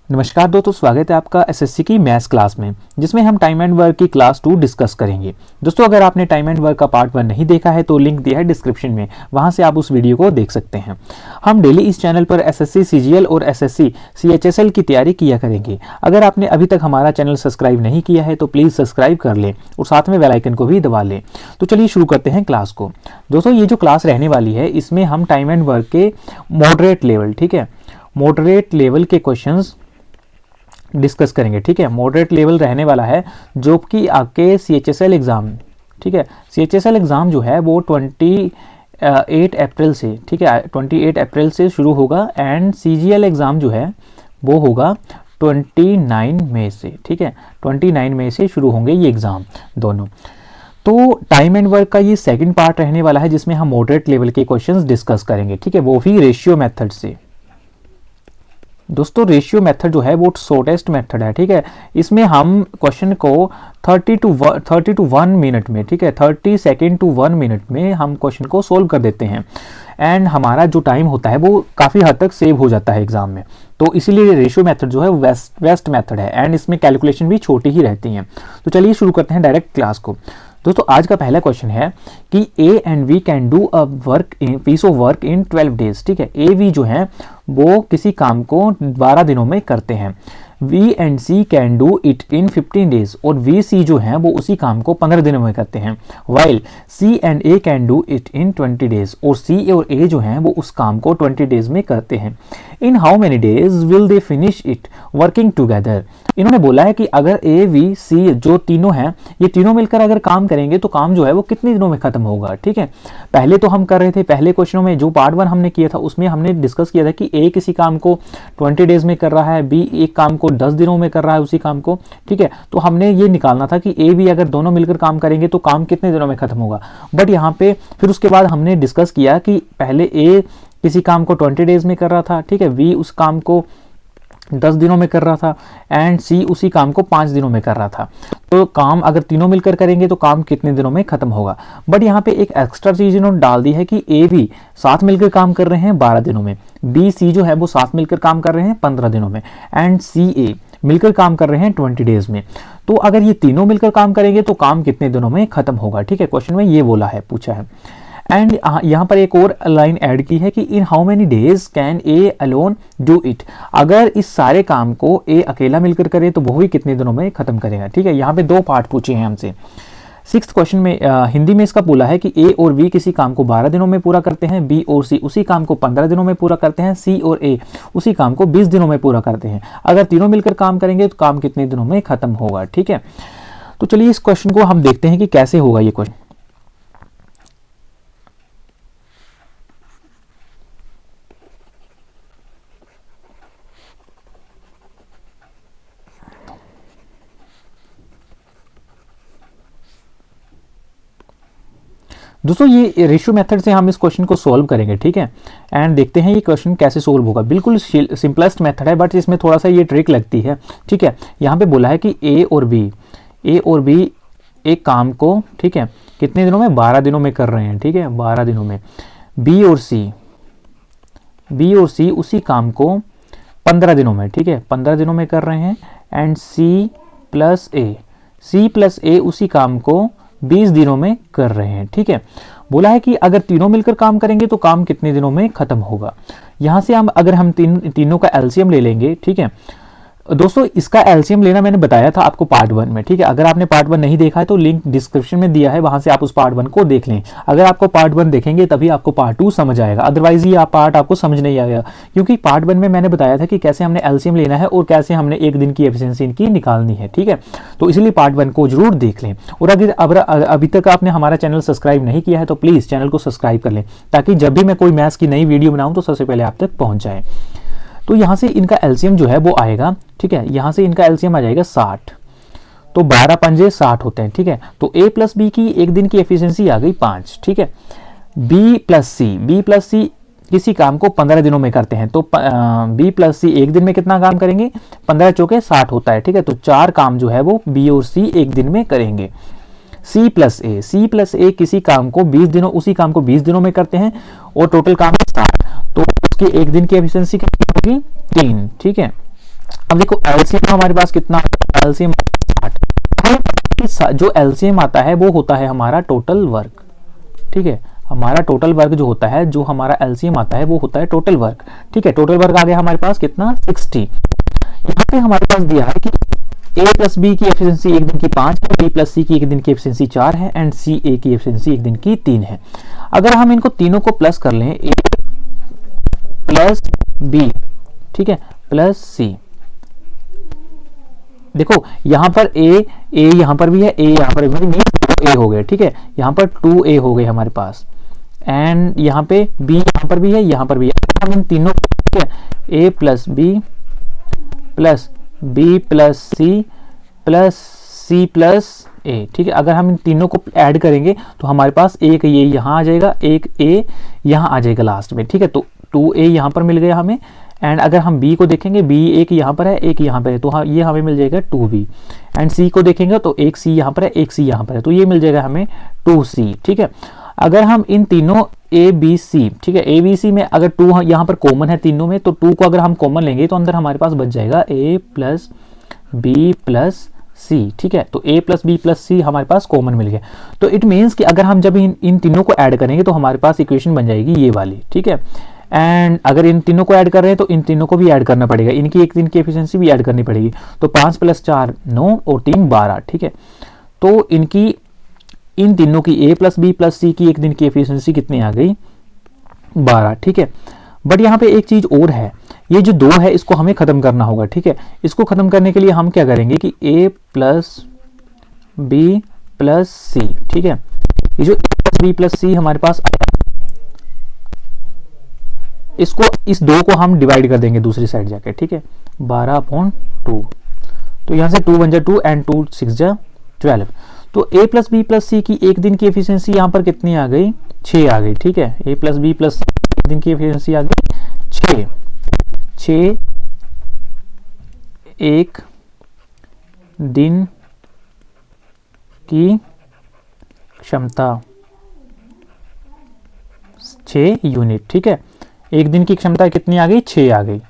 नमस्कार दोस्तों, स्वागत है आपका एसएससी की मैथ्स क्लास में, जिसमें हम टाइम एंड वर्क की क्लास 2 डिस्कस करेंगे। दोस्तों, अगर आपने टाइम एंड वर्क का पार्ट 1 नहीं देखा है तो लिंक दिया है डिस्क्रिप्शन में, वहां से आप उस वीडियो को देख सकते हैं। हम डेली इस चैनल पर एसएससी सीजीएल और एसएससी सीएचएसएल की तैयारी किया करेंगे। अगर आपने अभी तक हमारा चैनल सब्सक्राइब नहीं किया है तो प्लीज़ सब्सक्राइब कर लें और साथ में बेल आइकन को भी दबा लें। तो चलिए शुरू करते हैं क्लास को। दोस्तों, ये जो क्लास रहने वाली है इसमें हम टाइम एंड वर्क के मॉडरेट लेवल, ठीक है, मॉडरेट लेवल के क्वेश्चंस डिस्कस करेंगे। ठीक है, मॉडरेट लेवल रहने वाला है जो कि आपके सीएचएसएल एग्ज़ाम, ठीक है, सीएचएसएल एग्ज़ाम जो है वो 28 अप्रैल से, ठीक है, 28 अप्रैल से शुरू होगा एंड सीजीएल एग्ज़ाम जो है वो होगा 29 मई से, ठीक है, 29 मई से शुरू होंगे ये एग्ज़ाम दोनों। तो टाइम एंड वर्क का ये सेकंड पार्ट रहने वाला है जिसमें हम मॉडरेट लेवल के क्वेश्चंस डिस्कस करेंगे, ठीक है, वो भी रेशियो मेथड से। दोस्तों, रेशियो मेथड जो है वो शॉर्टेस्ट मेथड है, ठीक है, इसमें हम क्वेश्चन को 30 टू 1 मिनट में, ठीक है, 30 सेकेंड टू 1 मिनट में हम क्वेश्चन को सोल्व कर देते हैं एंड हमारा जो टाइम होता है वो काफ़ी हद तक सेव हो जाता है एग्जाम में। तो इसीलिए रेशियो मेथड जो है बेस्ट मेथड है एंड इसमें कैलकुलेशन भी छोटी ही रहती हैं। तो चलिए शुरू करते हैं डायरेक्ट क्लास को। दोस्तों, आज का पहला क्वेश्चन है कि A and B can do a work in piece of work in 12 days, ठीक है, ए वी जो है वो किसी काम को 12 दिनों में करते हैं। B and C can do it in 15 days और वी सी जो है वो उसी काम को 15 दिनों में करते हैं। While C and A can do it in 20 days और सी और ए जो है वो उस काम को 20 डेज में करते हैं। इन how many days will they finish it working together. इन्होंने बोला है कि अगर ए वी सी जो तीनों हैं ये तीनों मिलकर अगर काम करेंगे तो काम जो है वो कितने दिनों में खत्म होगा। ठीक है, पहले तो हम कर रहे थे, पहले क्वेश्चनों में जो पार्ट 1 हमने किया था उसमें हमने डिस्कस किया था कि ए किसी काम को 20 डेज में कर रहा है, बी एक काम को 10 दिनों में कर रहा है उसी काम को। ठीक है, तो हमने ये निकालना था कि ए बी अगर दोनों मिलकर काम करेंगे तो काम कितने दिनों में खत्म होगा। बट यहाँ पे फिर उसके बाद हमने डिस्कस किया कि पहले ए किसी काम को 20 डेज में कर रहा था, ठीक है, बी उस काम को 10 दिनों में कर रहा था एंड सी उसी काम को 5 दिनों में कर रहा था। तो काम अगर तीनों मिलकर करेंगे तो काम कितने दिनों में खत्म होगा। बट यहाँ पे एक एक्स्ट्रा चीज इन्होंने डाल दी है कि ए बी साथ मिलकर काम कर रहे हैं 12 दिनों में, बी सी जो है वो साथ मिलकर काम कर रहे हैं 15 दिनों में एंड सी ए मिलकर काम कर रहे हैं 20 डेज में। तो अगर ये तीनों मिलकर काम करेंगे तो काम कितने दिनों में खत्म होगा। ठीक है, क्वेश्चन में ये बोला है, पूछा है। एंड यहाँ पर एक और लाइन ऐड की है कि इन how many days can A alone do it. अगर इस सारे काम को ए अकेला मिलकर करे तो वो भी कितने दिनों में खत्म करेगा। ठीक है, यहाँ पे 2 पार्ट पूछे हैं हमसे। 6th क्वेश्चन में हिंदी में इसका बोला है कि ए और बी किसी काम को 12 दिनों में पूरा करते हैं, बी और सी उसी काम को 15 दिनों में पूरा करते हैं, सी और ए उसी काम को 20 दिनों में पूरा करते हैं। अगर तीनों मिलकर काम करेंगे तो काम कितने दिनों में खत्म होगा। ठीक है, तो चलिए इस क्वेश्चन को हम देखते हैं कि कैसे होगा ये क्वेश्चन। दोस्तों, ये रेशियो मेथड से हम इस क्वेश्चन को सॉल्व करेंगे। ठीक है, एंड देखते हैं ये क्वेश्चन कैसे सॉल्व होगा। बिल्कुल सिंपलेस्ट मेथड है बट इसमें थोड़ा सा ये ट्रिक लगती है। ठीक है, यहाँ पे बोला है कि ए और बी एक काम को, ठीक है, कितने दिनों में, 12 दिनों में कर रहे हैं। ठीक है, 12 दिनों में। बी और सी उसी काम को 15 दिनों में, ठीक है, 15 दिनों में कर रहे हैं एंड सी प्लस ए उसी काम को 20 दिनों में कर रहे हैं। ठीक है, बोला है कि अगर तीनों मिलकर काम करेंगे तो काम कितने दिनों में खत्म होगा। यहां से हम अगर हम तीनों का एलसीएम ले लेंगे, ठीक है, दोस्तों इसका एलसीएम लेना मैंने बताया था आपको पार्ट 1 में। ठीक है, अगर आपने पार्ट 1 नहीं देखा है तो लिंक डिस्क्रिप्शन में दिया है, वहां से आप उस पार्ट 1 को देख लें। अगर आपको पार्ट 1 देखेंगे तभी आपको पार्ट 2 समझ आएगा, अदरवाइज ये पार्ट आपको समझ नहीं आएगा। क्योंकि पार्ट 1 में मैंने बताया था कि कैसे हमने एलसीएम लेना है और कैसे हमने एक दिन की एफिशिएंसी इनकी निकालनी है। ठीक है, तो इसलिए पार्ट 1 को जरूर देख लें। और अगर अभी तक आपने हमारा चैनल सब्सक्राइब नहीं किया है तो प्लीज़ चैनल को सब्सक्राइब कर लें ताकि जब भी मैं कोई मैथ्स की नई वीडियो बनाऊँ तो सबसे पहले आप तक पहुँच जाए। तो यहाँ से इनका एलसीएम जो है वो आएगा, ठीक है, यहाँ से इनका एलसीएम आ जाएगा 60। तो 12 पंजे 60 होते हैं। ठीक है, तो ए प्लस बी की एक दिन की एफिशिएंसी आ गई 5। ठीक है, बी प्लस सी किसी काम को 15 दिनों में करते हैं तो बी प्लस सी एक दिन में कितना काम करेंगे, 15 चौके 60 होता है। ठीक है, तो 4 काम जो है वो बी और सी एक दिन में करेंगे। सी प्लस ए किसी काम को 20 दिनों उसी काम को 20 दिनों में करते हैं और टोटल काम है 60, तो उसकी एक दिन की एफिशिएंसी कितनी होगी, 3। ठीक है, अब देखो एलसीएम हमारे पास कितना, एलसीएम 60। जो एलसीएम आता है वो होता है हमारा टोटल वर्क, ठीक है, हमारा टोटल वर्क जो होता है, जो हमारा एलसीएम आता है वो होता है टोटल वर्क, ठीक है। टोटल वर्क आ गया हमारे पास कितना, 60। यहाँ पे हमारे पास दिया है कि ए प्लस बी की एफिशिएंसी एक दिन की 5 है, बी प्लस सी की एक दिन की एफिशिएंसी 4 है, एंड सी ए की एफिशिएंसी एक दिन की 3 है। अगर हम इनको तीनों को प्लस कर लें, ए प्लस बी, ठीक है, प्लस सी, देखो यहां पर ए यहां पर भी है, ए यहां पर भी, मीन ए हो गए, ठीक है, यहां पर 2a हो गए हमारे पास, एंड यहां पे b यहां पर भी है, यहां पर भी है। हम इन तीनों, ठीक है, a plus B plus B plus C plus C plus A, ठीक है, अगर हम इन तीनों को ऐड करेंगे तो हमारे पास एक ये यहाँ आ जाएगा, एक a यहाँ आ जाएगा लास्ट में, ठीक है। तो 2a यहाँ पर मिल गया हमें, एंड अगर हम b को देखेंगे, b एक यहाँ पर है, एक यहाँ पर है, तो हाँ ये हमें मिल जाएगा 2b। एंड c को देखेंगे तो एक c यहाँ पर है, एक c यहाँ पर है, तो ये मिल जाएगा हमें 2c, ठीक है। अगर हम इन तीनों a b c, ठीक है, a b c में अगर 2 यहाँ पर कॉमन है तीनों में, तो 2 को अगर हम कॉमन लेंगे तो अंदर हमारे पास बच जाएगा a प्लस बी प्लस सी, ठीक है। तो a प्लस बी प्लस सी हमारे पास कॉमन मिल गया। तो इट मीन्स कि अगर हम जब इन तीनों को ऐड करेंगे तो हमारे पास इक्वेशन बन जाएगी ये वाली, ठीक है। एंड अगर इन तीनों को ऐड कर रहे हैं तो इन तीनों को भी ऐड करना पड़ेगा, इनकी एक दिन की एफिशिएंसी भी ऐड करनी पड़ेगी। तो 5 + 4 9 और 3 12, ठीक है। तो इन तीनों की a प्लस बी प्लस सी की एक दिन की एफिशिएंसी कितनी आ गई, 12, ठीक है। बट यहाँ पे एक चीज और है, ये जो 2 है इसको हमें खत्म करना होगा, ठीक है। इसको खत्म करने के लिए हम क्या करेंगे कि a प्लस बी प्लस सी, ठीक है, ये जो a प्लस बी प्लस सी हमारे पास आया, इसको इस 2 को हम डिवाइड कर देंगे दूसरी साइड जाके, ठीक है, 12/2। तो यहां से 2 × 2 एंड 2 × 6 = 12। तो a प्लस बी प्लस सी की एक दिन की एफिशिएंसी यहां पर कितनी आ गई, 6 आ गई, ठीक है। a प्लस बी प्लस सी एक दिन की एफिशिएंसी आ गई 6 एक दिन की क्षमता, 6 यूनिट, ठीक है। एक दिन की क्षमता कितनी आ गई, 6 आ गई।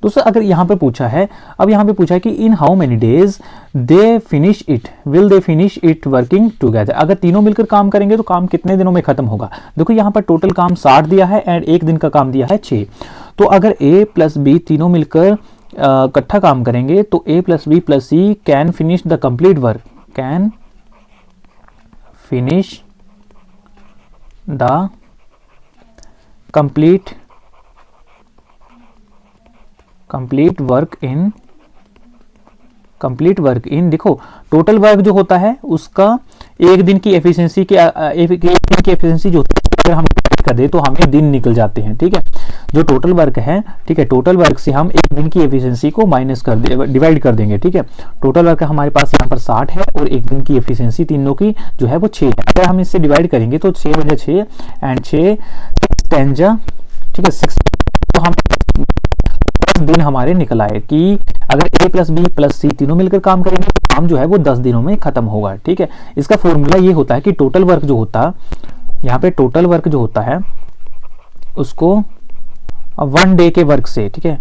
दोस्तों अगर यहां पर पूछा है, अब यहां पे पूछा है कि इन how many days they finish it, will they finish it working together, अगर तीनों मिलकर काम करेंगे तो काम कितने दिनों में खत्म होगा। देखो यहां पर टोटल काम 60 दिया है एंड एक दिन का काम दिया है 6। तो अगर a प्लस बी तीनों मिलकर इकट्ठा काम करेंगे तो a plus B plus C can finish the complete work, can finish the complete work in, देखो टोटल वर्क जो होता है उसका एक दिन की एफिशिएंसी जो होती है अगर हम कर दे तो हमें दिन निकल जाते हैं, ठीक है। जो टोटल वर्क है, ठीक है, टोटल वर्क से हम एक दिन की एफिशिएंसी को माइनस कर दे, डिवाइड कर देंगे, ठीक है। टोटल वर्क हमारे पास यहाँ पर 60 है और एक दिन की एफिशिएंसी तीनों की जो है वो 6 है। अगर हम इससे डिवाइड करेंगे तो 6 × 6 एंड 6 10 जा, ठीक है, 6, तो हम दिन हमारे निकल आए कि अगर a प्लस बी प्लस सी तीनों मिलकर काम करेंगे तो काम जो है वो 10 दिनों में खत्म होगा, ठीक है। इसका फॉर्मूला ये होता है कि टोटल वर्क जो होता, यहाँ पे टोटल वर्क जो होता है उसको 1 डे के वर्क से, ठीक है,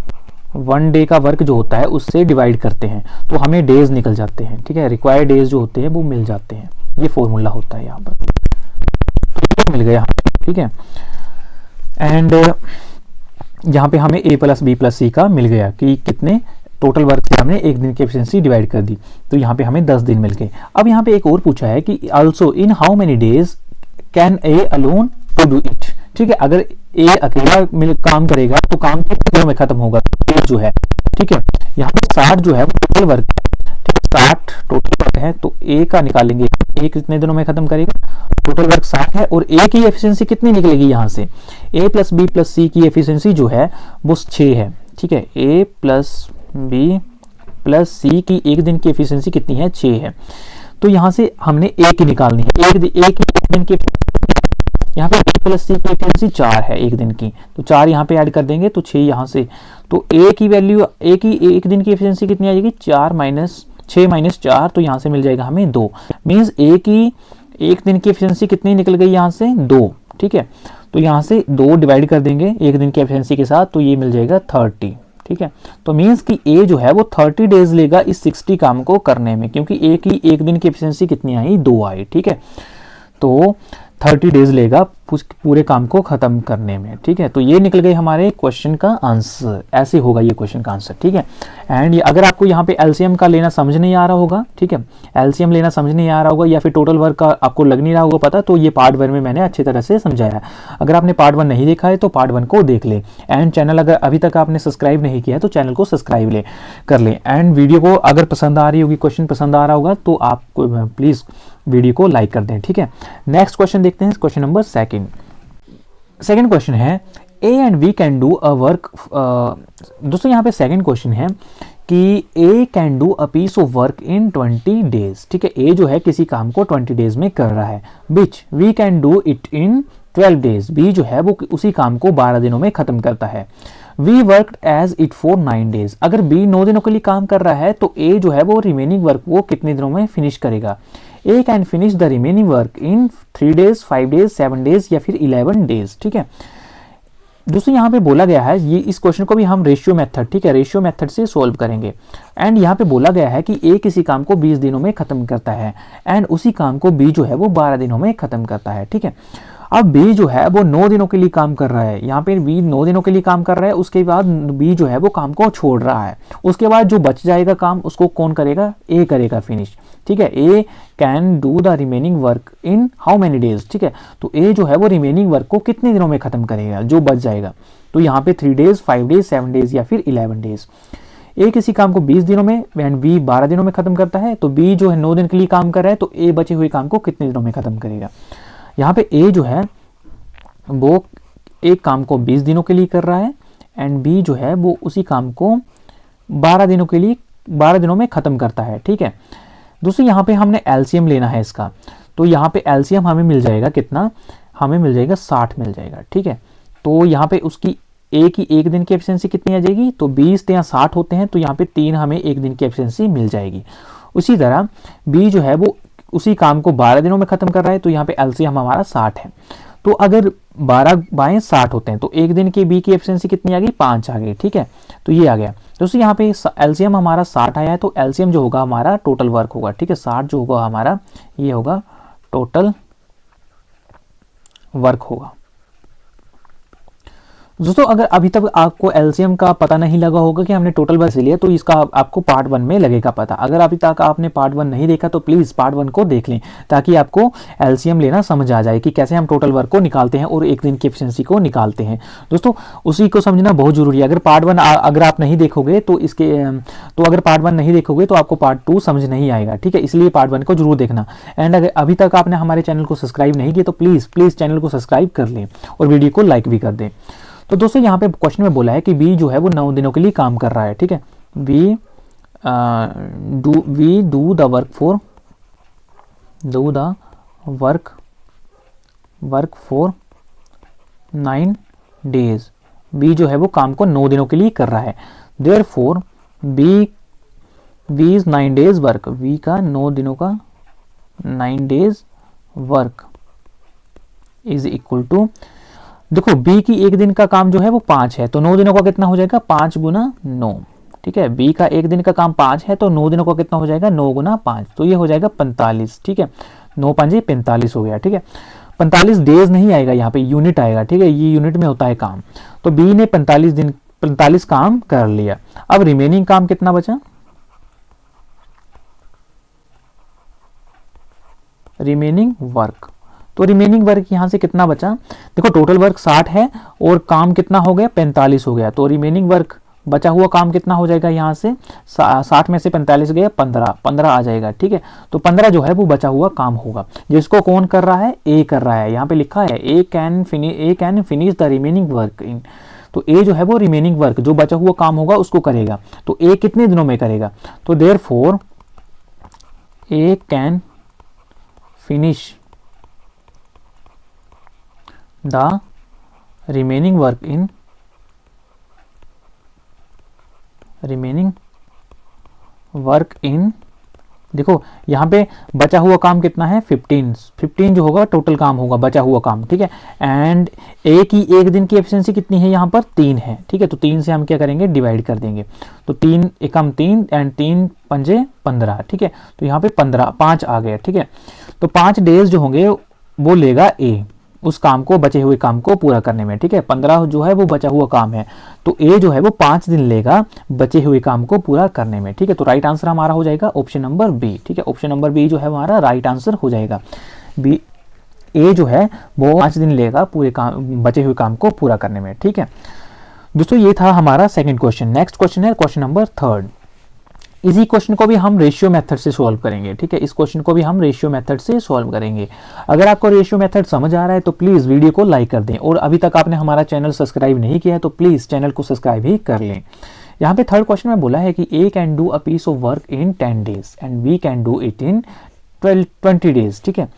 1 डे का वर्क जो होता है उससे डिवाइड करते हैं तो हमें डेज निकल जाते हैं, ठीक है, रिक्वायर्ड डेज जो होते हैं वो मिल जाते हैं। ये फॉर्मूला होता है यहाँ पर, तो मिल गया, ठीक है। एंड यहाँ पे हमें a प्लस बी प्लस सी का मिल गया कि कितने टोटल वर्क से हमने एक दिन की एफिशिएंसी डिवाइड कर दी, तो यहाँ पे हमें 10 दिन मिल गए। अब यहाँ पे एक और पूछा है कि also in how many days can a alone to do it, ठीक है। अगर a अकेला काम करेगा तो काम कितने दिनों में खत्म होगा, जो है, ठीक है। यहाँ पे 60 जो है वो टोटल वर्क है, ठीक है, 60 टोटल वर्क है, तो a का निकालेंगे, a कितने दिनों में खत्म करेगा, टोटल वर्क 60 है और a की एफिशिएंसी कितनी निकलेगी, यहाँ से a प्लस बी प्लस सी की एफिशिएंसी जो है वो 6 है, ठीक है। a प्लस बी प्लस सी की एक दिन की एफिशिएंसी कितनी है, 6 है। तो यहाँ से हमने a की निकालनी है, एक दिन की, यहाँ पे a प्लस सी की एफिशिएंसी 4 है एक दिन की, तो 4 यहाँ पे ऐड कर देंगे तो 6 यहाँ से, तो a की वैल्यू, a की एक दिन की एफिशिएंसी कितनी आ जाएगी, 6 - 4, तो यहाँ से मिल जाएगा हमें 2। मीन्स a की एक दिन की एफिशिएंसी कितनी निकल गई, यहाँ से 2, ठीक है। तो यहाँ से 2 डिवाइड कर देंगे एक दिन की एफिशिएंसी के साथ, तो ये मिल जाएगा 30, ठीक है। तो मीन्स कि ए जो है वो 30 डेज लेगा इस 60 काम को करने में, क्योंकि ए की एक दिन की एफिशिएंसी कितनी आई, 2 आई, ठीक है। तो 30 डेज लेगा पूरे काम को खत्म करने में, ठीक है। तो ये निकल गए हमारे क्वेश्चन का आंसर, ऐसे होगा ये क्वेश्चन का आंसर, ठीक है। एंड अगर आपको यहाँ पे एलसीएम का लेना समझ नहीं आ रहा होगा, ठीक है, एलसीएम लेना समझ नहीं आ रहा होगा या फिर टोटल वर्क का आपको लग नहीं रहा होगा पता, तो ये पार्ट 1 में मैंने अच्छी तरह से समझाया है। अगर आपने पार्ट 1 नहीं देखा है तो पार्ट 1 को देख ले। एंड चैनल अगर अभी तक आपने सब्सक्राइब नहीं किया है तो चैनल को सब्सक्राइब कर ले। एंड वीडियो को अगर पसंद आ रही होगी, क्वेश्चन पसंद आ रहा होगा तो आप प्लीज़ वीडियो को लाइक कर दें, ठीक है। नेक्स्ट क्वेश्चन देखते हैं, क्वेश्चन नंबर सेकंड क्वेश्चन है A and B can do a work. दोस्तों यहाँ पे सेकंड क्वेश्चन है कि A can do a piece of work in 20 days, ठीक है। ए जो है किसी काम को 20 डेज में कर रहा है, which B can do it in 12 days. B जो है वो उसी काम को 12 दिनों में खत्म करता है। B work as it for 9 days. अगर बी 9 दिनों के लिए काम कर रहा है तो ए जो है वो रिमेनिंग वर्क वो कितने दिनों में फिनिश करेगा। A can finish the remaining work in 3 days, 5 days, 7 days या फिर 11 डेज, ठीक है। दोस्तों यहाँ पे बोला गया है, ये इस क्वेश्चन को भी हम रेशियो मेथड, ठीक है, रेशियो मेथड से सोल्व करेंगे। एंड यहाँ पे बोला गया है कि ए किसी काम को 20 दिनों में खत्म करता है एंड उसी काम को बी जो है वो 12 दिनों में खत्म करता है, ठीक है। अब बी जो है वो 9 दिनों के लिए काम कर रहा है, यहाँ पे बी 9 दिनों के लिए काम कर रहा है, उसके बाद बी जो है वो काम को छोड़ रहा है। उसके बाद जो बच जाएगा काम उसको कौन करेगा, ए करेगा फिनिश, ठीक है। A can do the remaining work in how many days, ठीक है। तो ए जो है वो रिमेनिंग वर्क को कितने दिनों में खत्म करेगा जो बच जाएगा। तो यहाँ पे 3 डेज, 5 डेज, 7 डेज या फिर 11 डेज। ए किसी काम को 20 दिनों में एंड बी 12 दिनों में खत्म करता है, तो बी जो है 9 दिन के लिए काम कर रहा है, तो ए बचे हुए काम को कितने दिनों में खत्म करेगा। यहाँ पे ए जो है वो एक काम को 20 दिनों के लिए कर रहा है एंड बी जो है वो उसी काम को 12 दिनों के लिए 12 दिनों में खत्म करता है, ठीक है। दोस्तों यहाँ पे हमने एलसीएम लेना है इसका, तो यहाँ पे एलसीएम हमें मिल जाएगा कितना, हमें मिल जाएगा 60 मिल जाएगा, ठीक है। तो यहाँ पे उसकी ए की एक दिन की एफिशिएंसी कितनी आ जाएगी, तो 20 या 60 होते हैं, तो यहाँ पे 3 हमें एक दिन की एफिशिएंसी मिल जाएगी। उसी तरह बी जो है वो उसी काम को 12 दिनों में खत्म कर रहा है, तो यहाँ पे एलसीएम हमारा 60 है। तो अगर 12 बाय 60 होते हैं तो एक दिन की बी की एफिशिएंसी कितनी आ गई, 5 आ गई, ठीक है। तो ये आ गया। दोस्तों यहाँ पे एलसीएम हमारा 60 आया है, तो एलसीएम जो होगा हमारा टोटल वर्क होगा, ठीक है। 60 जो होगा हमारा ये होगा टोटल वर्क होगा। दोस्तों अगर अभी तक आपको एलसीएम का पता नहीं लगा होगा कि हमने टोटल वर्क लिया, तो इसका आपको पार्ट 1 में लगेगा पता। अगर अभी तक आपने पार्ट 1 नहीं देखा तो प्लीज़ पार्ट 1 को देख लें, ताकि आपको एलसीएम लेना समझ आ जाए कि कैसे हम टोटल वर्क को निकालते हैं और एक दिन की एफिशिएंसी को निकालते हैं। दोस्तों उसी को समझना बहुत जरूरी है। अगर पार्ट 1 अगर आप नहीं देखोगे तो अगर पार्ट 1 नहीं देखोगे तो आपको पार्ट 2 समझ नहीं आएगा, ठीक है। इसलिए पार्ट 1 को जरूर देखना। एंड अगर अभी तक आपने हमारे चैनल को सब्सक्राइब नहीं किया तो प्लीज़ चैनल को सब्सक्राइब कर लें और वीडियो को लाइक भी कर दें। तो दोस्तों यहाँ पे क्वेश्चन में बोला है कि बी जो है वो 9 दिनों के लिए काम कर रहा है, ठीक है। B do the work for 9 days. B जो है वो काम को 9 दिनों के लिए कर रहा है। Therefore B is 9 days work. B का 9 दिनों का 9 days work is equal to, देखो बी की एक दिन का काम जो है वो 5 है, तो 9 दिनों का कितना हो जाएगा, 5 गुना 9, ठीक है। बी का एक दिन का काम 5 है, तो 9 दिनों का कितना हो जाएगा, 9 गुना 5, तो ये हो जाएगा 45, ठीक है। 9 5 45 हो गया, ठीक है। 45 डेज नहीं आएगा, यहाँ पे यूनिट आएगा, ठीक है। ये यूनिट में होता है काम। तो बी ने 45 काम कर लिया। अब रिमेनिंग काम कितना बचा, रिमेनिंग वर्क। तो रिमेनिंग वर्क यहाँ से कितना बचा, देखो टोटल वर्क 60 है और काम कितना हो गया, 45 हो गया। तो रिमेनिंग वर्क बचा हुआ काम कितना हो जाएगा, यहाँ से 60 में से 45 गया, 15 आ जाएगा, ठीक है। तो 15 जो है वो बचा हुआ काम होगा, जिसको कौन कर रहा है, ए कर रहा है। यहाँ पे लिखा है A can finish the remaining work in, तो ए जो है वो रिमेनिंग वर्क जो बचा हुआ काम होगा उसको करेगा। तो ए कितने दिनों में करेगा, तो therefore A can finish the remaining work in 10 देखो यहाँ पे बचा हुआ काम कितना है 15 जो होगा टोटल काम होगा बचा हुआ काम, ठीक है। एंड एक दिन की एफिशिएंसी कितनी है यहाँ पर 3 है, ठीक है। तो 3 से हम क्या करेंगे डिवाइड कर देंगे, तो 3 एकम 3 एंड 3 पंजे 15, ठीक है। तो यहाँ पे 5 आ गया, ठीक है। तो 5 डेज जो होंगे वो लेगा ए उस काम को, बचे हुए काम को पूरा करने में, ठीक है। 15 जो है वो बचा हुआ काम है, तो ए जो है वो 5 दिन लेगा बचे हुए काम को पूरा करने में, ठीक है। तो राइट आंसर हमारा हो जाएगा ऑप्शन नंबर बी, ठीक है। ऑप्शन नंबर बी जो है हमारा राइट आंसर हो जाएगा। बी ए जो है वो 5 दिन लेगा पूरे काम, बचे हुए काम को पूरा करने में, ठीक है। दोस्तों ये था हमारा सेकंड क्वेश्चन। नेक्स्ट क्वेश्चन है क्वेश्चन नंबर 3। इसी क्वेश्चन को भी हम रेशियो मेथड से सॉल्व करेंगे, ठीक है। इस क्वेश्चन को भी हम रेशियो मेथड से सॉल्व करेंगे। अगर आपको रेशियो मेथड समझ आ रहा है तो प्लीज वीडियो को लाइक कर दें, और अभी तक आपने हमारा चैनल सब्सक्राइब नहीं किया है तो प्लीज चैनल को सब्सक्राइब ही कर लें। यहाँ पे थर्ड क्वेश्चन में बोला है कि A can do a piece of work in 10 days and B can do it in 20 days, ठीक है।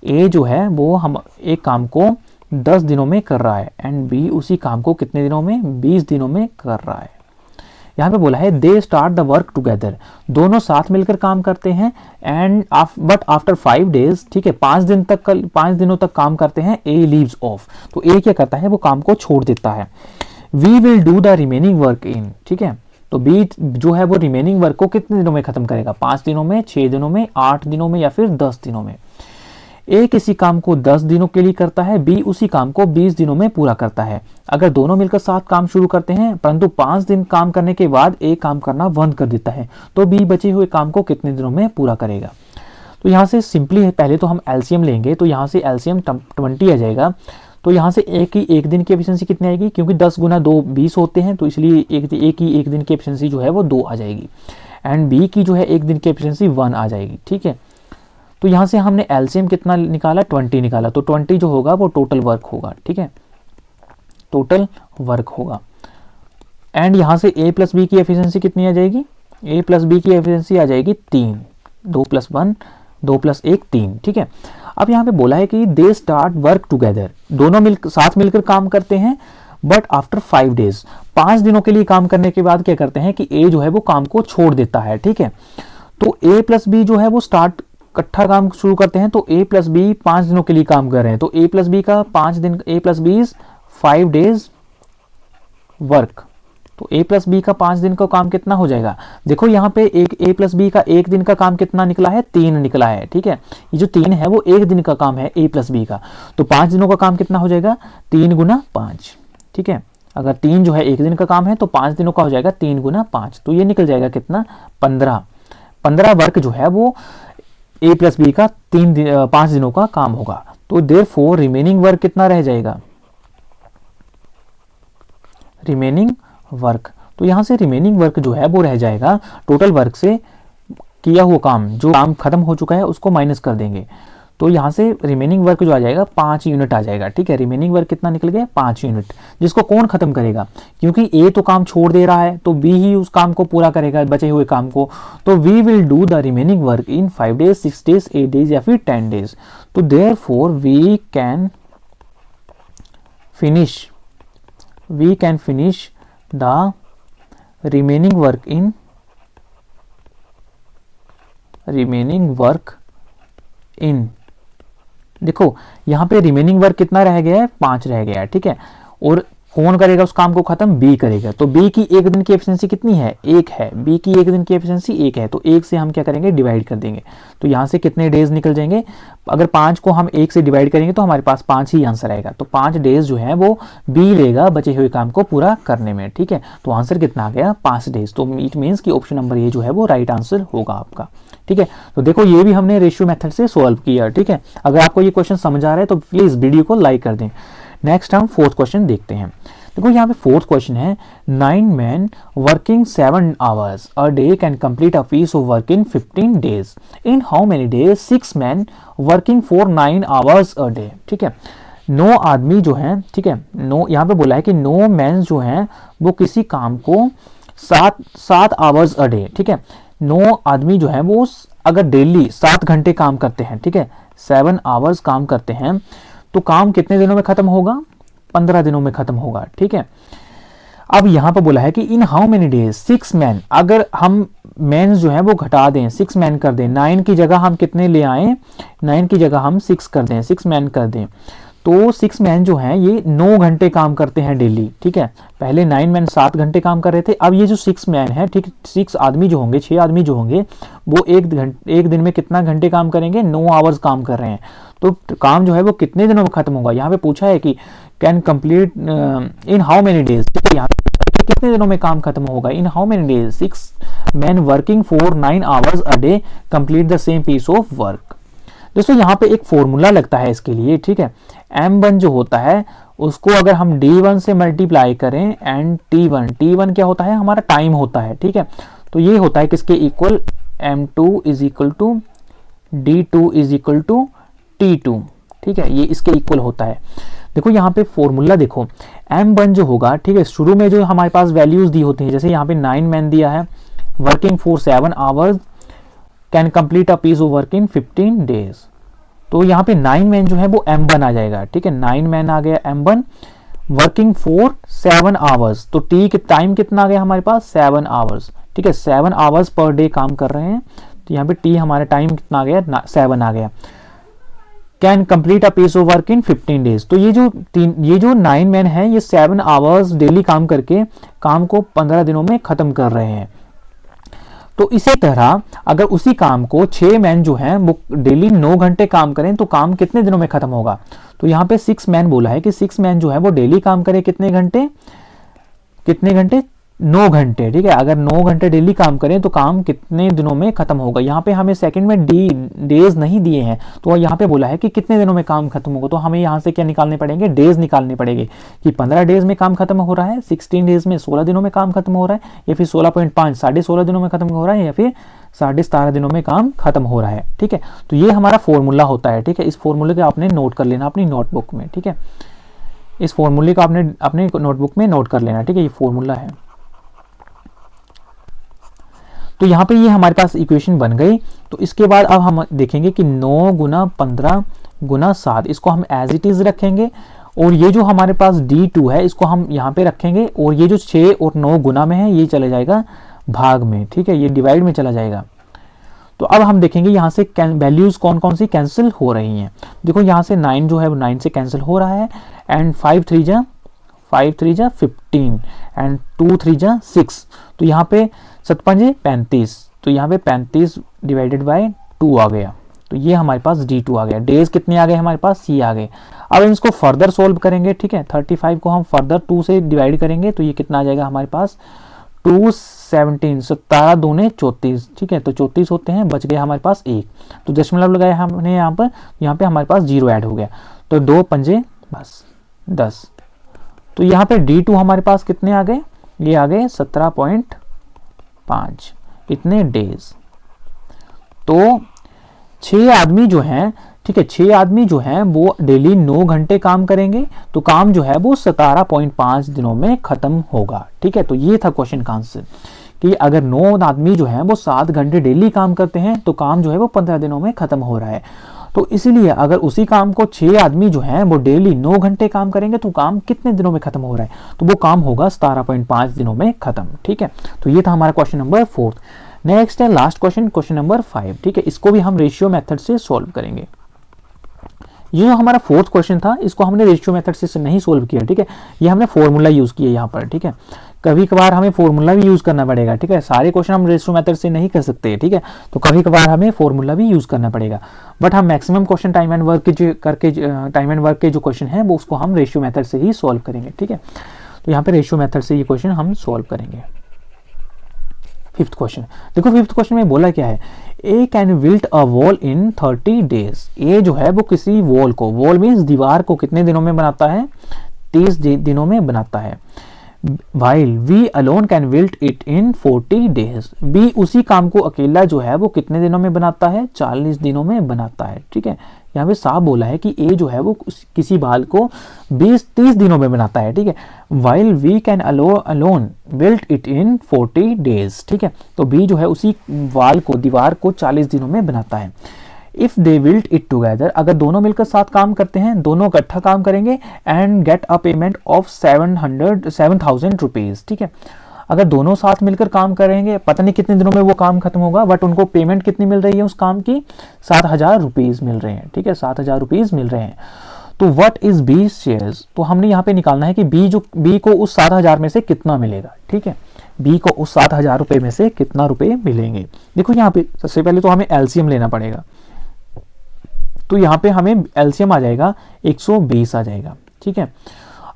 ए जो है वो हम एक काम को 10 दिनों में कर रहा है एंड बी उसी काम को कितने दिनों में 20 दिनों में कर रहा है। यहाँ पे बोला है they start the work together, दोनों साथ मिलकर काम करते हैं एंड बट आफ्टर 5 डेज, ठीक है, 5 दिनों तक काम करते हैं। ए लीव्स ऑफ, तो ए क्या करता है वो काम को छोड़ देता है। B will do the remaining work in, ठीक है। तो बी जो है वो रिमेनिंग वर्क को कितने दिनों में खत्म करेगा, 5 दिनों में, 6 दिनों में, 8 दिनों में या फिर 10 दिनों में। ए किसी काम को 10 दिनों के लिए करता है, बी उसी काम को 20 दिनों में पूरा करता है। अगर दोनों मिलकर साथ काम शुरू करते हैं परंतु 5 दिन काम करने के बाद ए काम करना बंद कर देता है, तो बी बचे हुए काम को कितने दिनों में पूरा करेगा। तो यहाँ से सिंपली है, पहले तो हम एलसीएम लेंगे, तो यहाँ से एलसीएम 20 आ जाएगा। तो यहाँ से एक दिन की एफिशिएंसी कितनी आएगी, क्योंकि 10 गुना 2 20 होते हैं, तो इसलिए एक दिन की एफिशिएंसी जो है वो 2 आ जाएगी। एंड बी की जो है एक दिन की एफिशिएंसी 1 आ जाएगी, ठीक है। तो यहाँ से हमने एलसीएम कितना निकाला, 20 निकाला, तो 20 जो होगा वो टोटल वर्क होगा, ठीक है, टोटल वर्क होगा। एंड यहाँ से ए प्लस बी की एफिशिएंसी कितनी आ जाएगी, ए प्लस बी की एफिशिएंसी आ जाएगी 3, 2 + 1 2 + 1 3, ठीक है। अब यहाँ पे बोला है कि दे स्टार्ट वर्क टुगेदर, दोनों साथ मिलकर काम करते हैं, बट आफ्टर 5 डेज, 5 दिनों के लिए काम करने के बाद क्या करते हैं कि ए जो है वो काम को छोड़ देता है, ठीक है। तो ए प्लस बी जो है वो स्टार्ट इकट्ठा काम शुरू करते हैं, तो ए प्लस बी 5 दिनों के लिए काम कर रहे हैं, तो ए प्लस बी का 5 दिन, ए प्लस बी 5 डेज वर्क, तो ए प्लस बी का 5 दिन का काम कितना हो जाएगा। देखो यहाँ पे एक ए प्लस बी का एक दिन का काम कितना निकला है, 3 निकला है, ठीक है। ये जो 3 है वो एक दिन का काम है ए प्लस बी का, तो 5 दिनों का काम कितना हो जाएगा, 3 गुना 5, ठीक है। अगर 3 जो है एक दिन का काम है तो 5 दिनों का हो जाएगा 3 गुना 5, तो ये निकल जाएगा कितना 15 वर्क जो है वो ए प्लस बी का 5 दिनों का काम होगा। तो देयरफॉर रिमेनिंग वर्क कितना रह जाएगा, रिमेनिंग वर्क, तो यहां से रिमेनिंग वर्क जो है वो रह जाएगा टोटल वर्क से किया हुआ काम, जो काम खत्म हो चुका है उसको माइनस कर देंगे, तो यहां से रिमेनिंग वर्क जो आ जाएगा 5 यूनिट आ जाएगा, ठीक है। रिमेनिंग वर्क कितना निकल गया 5 यूनिट, जिसको कौन खत्म करेगा, क्योंकि ए तो काम छोड़ दे रहा है तो बी ही उस काम को पूरा करेगा बचे हुए काम को। तो B will do the remaining work in 5 days 6 days 8 days या फिर 10 डेज। तो therefore B can finish the remaining work in देखो यहाँ पे रिमेनिंग वर्क कितना रह गया है, 5 रह गया है, ठीक है। और कौन करेगा उस काम को खत्म, बी करेगा। तो बी की एक दिन की एफिशिएंसी कितनी है, 1 है, बी की एक दिन की एफिशिएंसी 1 है, तो 1 से हम क्या करेंगे डिवाइड कर देंगे, तो यहाँ से कितने डेज निकल जाएंगे, अगर 5 को हम 1 से डिवाइड करेंगे तो हमारे पास 5 ही आंसर आएगा, तो 5 डेज जो है वो बी लेगा बचे हुए काम को पूरा करने में, ठीक है। तो आंसर कितना आ गया 5 डेज, तो इट मीन्स कि ऑप्शन नंबर ए जो है वो राइट आंसर होगा आपका, ठीक है। तो देखो ये भी हमने रेशियो मेथड से सॉल्व किया, ठीक है। अगर आपको ये क्वेश्चन समझ आ रहा है तो प्लीज वीडियो को लाइक कर दें। नेक्स्ट हम 4th क्वेश्चन देखते हैं। देखो यहाँ पे 4th क्वेश्चन है 9 men working 7 hours a day can complete a piece of work in 15 days. In how many days 6 men working for 9 hours a day, ठीक है। 9 आदमी जो हैं, ठीक है, 9 यहाँ पे बोला है कि 9 men जो हैं वो किसी काम को 7 आवर्स अ डे, ठीक है। 9 आदमी जो है वो अगर डेली 7 घंटे काम करते हैं, ठीक है, 7 आवर्स काम करते हैं, तो काम कितने दिनों में खत्म होगा, 15 दिनों में खत्म होगा, ठीक है। अब यहां पर बोला है कि इन हाउ मेनी डेज 6 मैन, अगर हम मैन जो है वो घटा दें, 6 मैन कर दें, 9 की जगह हम कितने ले आए, 9 की जगह हम 6 कर दें, 6 मैन कर दें, तो 6 मैन जो हैं ये 9 घंटे काम करते हैं डेली, ठीक है। पहले 9 मैन 7 घंटे काम कर रहे थे, अब ये जो 6 मैन है, ठीक, 6 आदमी जो होंगे, 6 आदमी जो होंगे वो एक दिन में कितना घंटे काम करेंगे, 9 आवर्स काम कर रहे हैं। तो काम जो है वो कितने दिनों में खत्म होगा, यहाँ पे पूछा है कि can complete in how many days, ठीक है, यहाँ पे कितने दिनों में काम खत्म होगा, in how many days 6 man working for 9 hours a day complete the same piece of work. दोस्तों यहाँ पे एक फॉर्मूला लगता है इसके लिए, ठीक है। m1 जो होता है उसको अगर हम d1 से मल्टीप्लाई करें एंड t1 क्या होता है, हमारा टाइम होता है, ठीक है। तो ये होता है किसके equal, m2 is equal to d2 is equal to t2, ठीक है, ये इसके इक्वल होता है। देखो यहाँ पे फॉर्मूला देखो, m1 जो होगा, ठीक है, शुरू में जो हमारे पास वैल्यूज दी होती है, जैसे यहाँ पे 9 मैन दिया है, working for 7 hours, can complete a piece of work in 15 days. तो यहाँ पे 9 मैन जो है वो m1 आ जाएगा, ठीक है, 9 मैन आ गया m1, वर्किंग फॉर 7 आवर्स, तो टी टाइम कितना आ गया हमारे पास, 7 आवर्स, ठीक है, 7 आवर्स पर डे काम कर रहे हैं, तो यहाँ पे टी हमारा टाइम कितना आ गया, 7 आ गया। Can complete a piece of work in 15 days, तो ये जो 9 मैन है ये 7 आवर्स डेली काम करके काम को 15 दिनों में खत्म कर रहे हैं। तो इसी तरह अगर उसी काम को 6 मैन जो हैं वो डेली 9 घंटे काम करें तो काम कितने दिनों में खत्म होगा। तो यहाँ पे 6 मैन बोला है कि 6 मैन जो है वो डेली काम करे कितने घंटे, 9 घंटे, ठीक है। अगर 9 घंटे डेली काम करें तो काम कितने दिनों में खत्म होगा। यहाँ पे हमें सेकंड में डेज नहीं दिए हैं, तो यहाँ पे बोला है कि कितने दिनों में काम खत्म होगा। तो हमें यहाँ से क्या निकालने पड़ेंगे, डेज निकालने पड़ेंगे कि 15 डेज में काम खत्म हो रहा है, 16 डेज में 16 दिनों में काम खत्म हो रहा है, या फिर 16.5 16.5 दिनों में खत्म हो रहा है, या फिर 17.5 दिनों में काम खत्म हो रहा है, ठीक है। तो ये हमारा फॉर्मूला होता है, ठीक है। इस फॉर्मूले को आपने नोट कर लेना अपनी नोटबुक में, ठीक है। इस फॉर्मूले को आपने अपने नोटबुक में नोट कर लेना, ठीक है, ये फॉर्मूला है। तो यहाँ पे ये हमारे पास इक्वेशन बन गई। तो इसके बाद अब हम देखेंगे कि 9 गुना 15 गुना 7 इसको हम एज इट इज रखेंगे, और ये जो हमारे पास D2 है इसको हम यहाँ पे रखेंगे, और ये जो 6 और 9 गुना में है ये चले जाएगा भाग में, ठीक है, ये डिवाइड में चला जाएगा। तो अब हम देखेंगे यहाँ से वैल्यूज कौन कौन सी कैंसिल हो रही हैं। देखो यहाँ से 9 जो है वो 9 से कैंसिल हो रहा है, एंड 5 3 जा 15 एंड 2 3 जा 6, तो यहाँ पे 7 5 35, तो यहाँ पे 35 डिवाइडेड बाय 2 आ गया। तो ये हमारे पास D2 आ गया। डेज कितने आ गए हमारे पास, C आ गए। अब इसको फर्दर सोल्व करेंगे, ठीक है। 35 को हम फर्दर 2 से डिवाइड करेंगे तो ये कितना आ जाएगा हमारे पास 2 17 17 दूने 34, ठीक है। तो 34 होते हैं, बच गया हमारे पास 1, तो दशमलव लगाया हमने यहाँ पे हमारे पास 0 ऐड हो गया, तो 2 पंजे बस 10। तो यहाँ पे D2 हमारे पास कितने आ गए, ये आ गए 17.5 इतने डेज। तो 6 आदमी जो हैं, ठीक है, 6 आदमी जो हैं वो डेली 9 घंटे काम करेंगे, तो काम जो है वो 17.5 दिनों में खत्म होगा, ठीक है। तो ये था क्वेश्चन का आंसर कि अगर 9 आदमी जो हैं वो 7 घंटे डेली काम करते हैं तो काम जो है वो 15 दिनों में खत्म हो रहा है। तो इसीलिए अगर उसी काम को 6 आदमी जो हैं वो डेली 9 घंटे काम करेंगे तो काम कितने दिनों में खत्म हो रहा है, तो वो काम होगा 17.5 दिनों में खत्म, ठीक है। तो ये था हमारा क्वेश्चन नंबर 4। नेक्स्ट है लास्ट क्वेश्चन, क्वेश्चन नंबर 5, ठीक है। इसको भी हम रेशियो मेथड से सॉल्व करेंगे। ये जो हमारा 4th क्वेश्चन था इसको हमने रेशियो मेथड से नहीं सोल्व किया, ठीक है। ये हमने फॉर्मूला यूज किया यहाँ पर, ठीक है। कभी कभार हमें फॉर्मूला भी यूज करना पड़ेगा, ठीक है। सारे क्वेश्चन हम रेशियो मेथड से नहीं कर सकते, ठीक है। तो कभी कभार हमें फॉर्मूला भी यूज करना पड़ेगा, बट हम maximum question time and work के जो क्वेश्चन है वो उसको हम रेशियो मेथड से ही सॉल्व करेंगे, ठीक है। तो यहाँ पे रेशियो मेथड से ये क्वेश्चन हम सॉल्व करेंगे। 5th क्वेश्चन देखो, 5th क्वेश्चन में बोला क्या है, A can build a wall in 30 days. A जो है वो किसी वॉल को, वॉल मीन्स दीवार को कितने दिनों में बनाता है, 30 दिनों में बनाता है। while we alone can build it in 40 days, B उसी काम को अकेला जो है वो कितने दिनों में बनाता है, 40 दिनों में बनाता है, ठीक है। यहाँ पे साफ बोला है कि ए जो है वो किसी बाल को 20-30 दिनों में बनाता है, ठीक है। while we can alone build it in 40 days, ठीक है। तो बी जो है उसी वाल को, दीवार को 40 दिनों में बनाता है। If they build it together, अगर दोनों मिलकर साथ काम करते हैं, दोनों इकट्ठा काम करेंगे, and get a payment of 7,000 rupees, ठीक है। अगर दोनों साथ मिलकर काम करेंगे, पता नहीं कितने दिनों में वो काम खत्म होगा, बट उनको पेमेंट कितनी मिल रही है उस काम की, 7,000 रुपीज़ मिल रहे हैं, ठीक है, 7,000 रुपीज़ मिल रहे हैं। तो व्हाट इज बी शेयर्स, तो हमने यहाँ पे निकालना है कि बी को उस 7,000 में से कितना मिलेगा, ठीक है, बी को उस 7,000 रुपये में से कितना रुपए मिलेंगे। देखो यहाँ पे सबसे पहले तो हमें एलसीएम लेना पड़ेगा, तो यहाँ पे हमें एलसीएम आ जाएगा 120 आ जाएगा, ठीक है।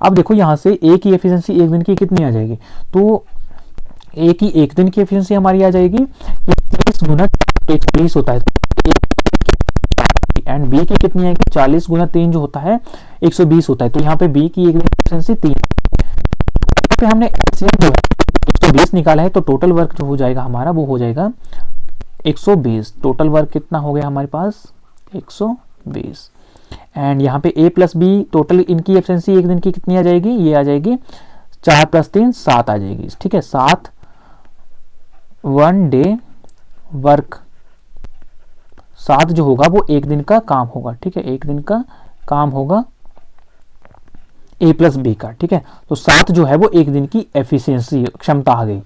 अब देखो यहाँ से ए की एफिशिएंसी एक दिन की कितनी आ जाएगी, तो ए की एक दिन की एफिशिएंसी हमारी आ जाएगी 30 गुना 120 होता है, एंड बी की कितनी आएगी 40 गुना 3 जो होता है 120 होता है, तो यहाँ पे बी की एक दिन की एफिशिएंसी 3, पे हमने एलसीएम जो है 120 निकाला है, तो टोटल वर्क जो हो जाएगा हमारा वो हो जाएगा 120। टोटल वर्क कितना हो गया हमारे पास 120, एंड यहाँ पे ए प्लस बी टोटल इनकी एफिशिएंसी एक दिन की कितनी आ जाएगी, ये आ जाएगी 4 + 3 7 आ जाएगी, ठीक है, 7 1 डे वर्क, 7 जो होगा वो एक दिन का काम होगा, ठीक है, एक दिन का काम होगा ए प्लस बी का, ठीक है। तो 7 जो है वो एक दिन की एफिशिएंसी क्षमता आ गई,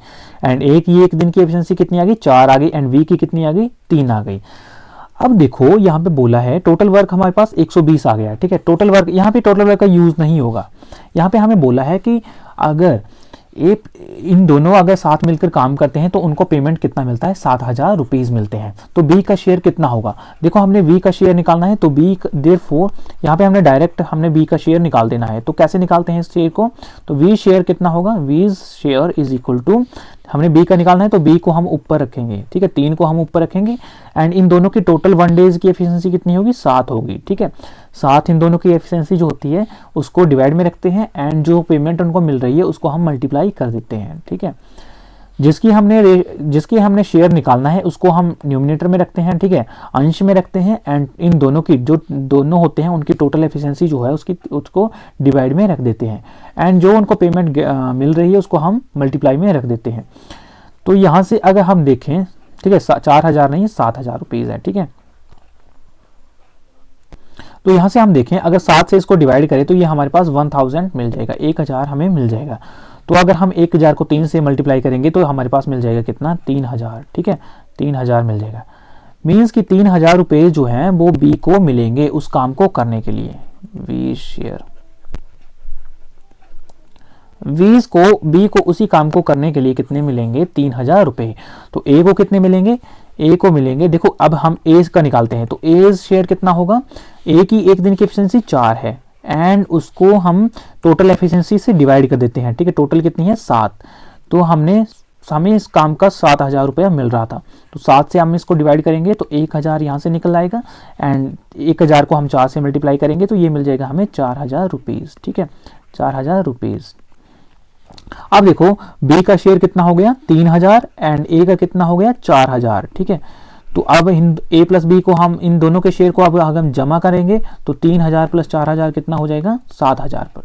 एंड ए की एक दिन की एफिशिएंसी कितनी आ गई 4 आ गई, एंड बी की कितनी आ गई 3 आ गई। अब देखो यहाँ पे बोला है टोटल वर्क हमारे पास 120 आ गया, ठीक है। टोटल वर्क, यहाँ पे टोटल वर्क का यूज नहीं होगा, यहाँ पे हमें बोला है कि अगर इन दोनों अगर साथ मिलकर काम करते हैं तो उनको पेमेंट कितना मिलता है, 7,000 रुपीज़ मिलते हैं। तो बी का शेयर कितना होगा, देखो हमने बी का शेयर निकालना है, तो बी देयरफॉर यहाँ पे हमने डायरेक्ट हमने बी का शेयर निकाल देना है। तो कैसे निकालते हैं इस शेयर को, तो वी शेयर कितना होगा, B share is equal to, हमने बी का निकालना है तो बी को हम ऊपर रखेंगे, ठीक है, 3 को हम ऊपर रखेंगे, एंड इन दोनों की टोटल 1 डेज की एफिशिएंसी कितनी होगी 7 होगी, ठीक है। 7 इन दोनों की एफिशिएंसी जो होती है उसको डिवाइड में रखते हैं, एंड जो पेमेंट उनको मिल रही है उसको हम मल्टीप्लाई कर देते हैं, ठीक है। जिसकी हमने शेयर निकालना है उसको हम न्यूमिनेटर में रखते हैं, ठीक है, अंश में रखते हैं, एंड इन दोनों की जो दोनों होते हैं उनकी टोटल एफिशिएंसी जो है उसको डिवाइड में रख देते हैं, एंड जो उनको पेमेंट मिल रही है उसको हम मल्टीप्लाई में रख देते हैं। तो यहाँ से अगर हम देखें, ठीक है, 4,000 नहीं 7,000 रुपीज़ है, ठीक है। तो यहाँ से हम देखें अगर 7 से इसको डिवाइड करें तो ये हमारे पास 1000 मिल जाएगा, 1000 हमें मिल जाएगा। तो अगर हम 1000 को 3 से मल्टीप्लाई करेंगे तो हमारे पास मिल जाएगा कितना 3000, ठीक है, 3000 मिल जाएगा। मीन्स कि 3000 रुपये जो हैं वो बी को मिलेंगे उस काम को करने के लिए। वी शेयर बी को उसी काम को करने के लिए कितने मिलेंगे 3000 रुपये। तो ए को कितने मिलेंगे, ए को मिलेंगे, देखो अब हम ए का निकालते हैं, तो ए शेयर कितना होगा, ए की एक दिन की एफिशिएंसी 4 है, एंड उसको हम टोटल एफिशिएंसी से डिवाइड कर देते हैं, ठीक है, टोटल कितनी है 7। तो हमें इस काम का 7,000 रुपया मिल रहा था, तो 7 से हम इसको डिवाइड करेंगे तो 1000 यहाँ से निकल आएगा, एंड 1000 को हम 4 से मल्टीप्लाई करेंगे तो ये मिल जाएगा हमें 4000 रुपीज़, ठीक है, 4000 रुपीज़। अब देखो बी का शेयर कितना हो गया 3000, एंड ए का कितना हो गया 4000, ठीक है। तो अब ए प्लस बी को हम इन दोनों के शेयर को अब अगर हम जमा करेंगे तो 3000 + 4000 कितना हो जाएगा 7000 पर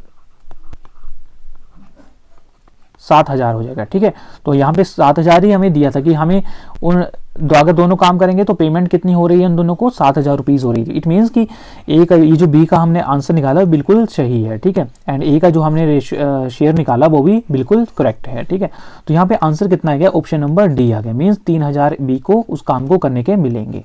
7000 हो जाएगा, ठीक है। तो यहाँ पे 7000 ही हमें दिया था कि हमें अगर दोनों काम करेंगे तो पेमेंट कितनी हो रही है उन दोनों को 7000 रुपीज़ हो रही है। इट मीन्स कि ए का ये जो बी का हमने आंसर निकाला बिल्कुल सही है, ठीक है, एंड ए का जो हमने शेयर निकाला वो भी बिल्कुल करेक्ट है, ठीक है। तो यहाँ पे आंसर कितना आ गया, ऑप्शन नंबर डी आ गया, मीन्स 3000 बी को उस काम को करने के मिलेंगे।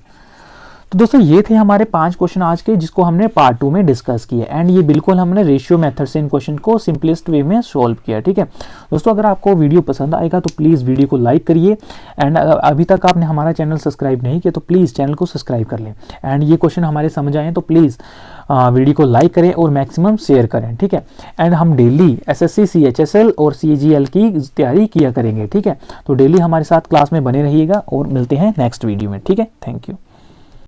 तो दोस्तों ये थे हमारे 5 क्वेश्चन आज के जिसको हमने पार्ट 2 में डिस्कस किया, एंड ये बिल्कुल हमने रेशियो मेथड से इन क्वेश्चन को सिंपलेस्ट वे में सॉल्व किया, ठीक है। दोस्तों अगर आपको वीडियो पसंद आएगा तो प्लीज़ वीडियो को लाइक करिए, एंड अगर अभी तक आपने हमारा चैनल सब्सक्राइब नहीं किया तो प्लीज़ चैनल को सब्सक्राइब कर लें, एंड ये क्वेश्चन हमारे समझ आए तो प्लीज़ वीडियो को लाइक करें और मैक्सिमम शेयर करें, ठीक है। एंड हम डेली SSC CHSL और CGL की तैयारी किया करेंगे, ठीक है। तो डेली हमारे साथ क्लास में बने रहिएगा और मिलते हैं नेक्स्ट वीडियो में, ठीक है। Thank you.